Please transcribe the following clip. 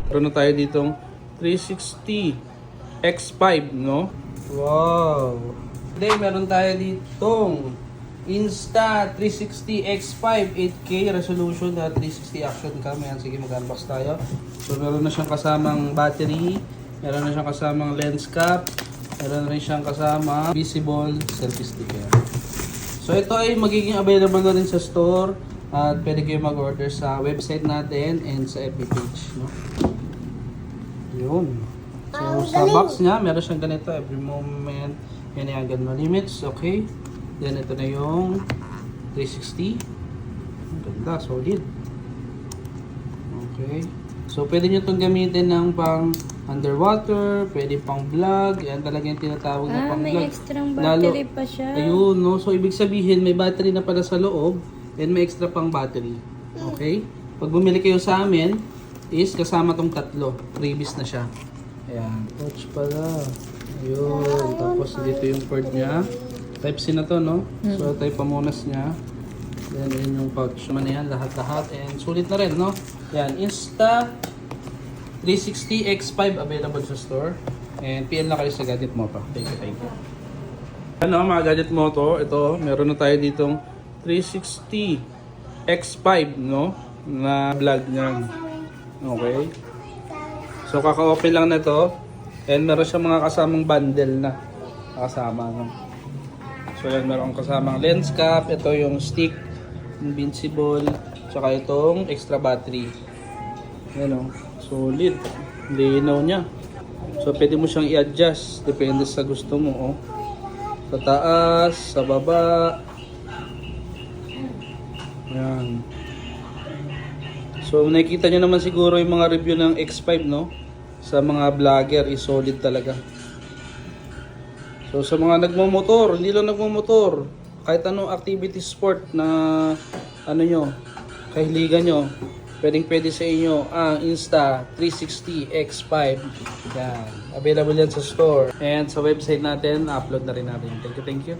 Meron na tayo ditong 360 X5, no? Wow! Today, meron tayo ditong Insta360 X5 8K resolution na 360 action cam. Ayan, sige, mag-unbox tayo. So, meron na siyang kasamang battery, meron na siyang kasamang lens cap, meron na rin siyang kasama visible selfie sticker. So, ito ay magiging available na rin sa store at pwede kayo mag-order sa website natin and sa FB page, no? Yun. So, sa box niya, meron siyang ganito, every moment, yan yung no limits, okay? Then, ito na yung 360. Ang ganda, solid. Okay. So, pwede nyo itong gamitin ng pang underwater, pwede pang vlog, yan talaga yung tinatawag na pang vlog. May extra battery pa siya. Ayun, no? So, ibig sabihin, may battery na pala sa loob, and may extra pang battery. Okay? Pag bumili kayo sa amin, is kasama tong tatlo. Previous na siya. Ayan. Touch pala. Ayun. Tapos dito yung cord niya. Type-C na to, no? So, type pamunas niya. Then, yun yung pouch naman na yan. Lahat-lahat. And sulit na rin, no? Yan. Insta360 X5 available sa store. And PM na kayo sa Gadget Moto. Thank you, thank you. Ano, mga Gadget Moto. Ito, meron na tayo ditong 360 X5, no? Na vlog niyan. Okay. So, kaka-open lang na to. And meron siya mga kasamang bundle na. Kasama, no? So, yan. Meron kasamang lens cap. Ito yung stick. Invincible. Tsaka itong extra battery. Yan, o. Solid. Linaw niya. So, pwede mo siyang i-adjust. Depende sa gusto mo, oh. Sa taas, sa baba. Yan. So, nakikita nyo naman siguro yung mga review ng X5, no? Sa mga vlogger, is solid talaga. So, sa mga nagmamotor, hindi lang nagmamotor, kahit anong activity sport na ano nyo, kahiligan nyo, pwede sa inyo ang Insta360 X5. Yan. Available yan sa store. And sa website natin, upload na rin natin. Thank you, thank you.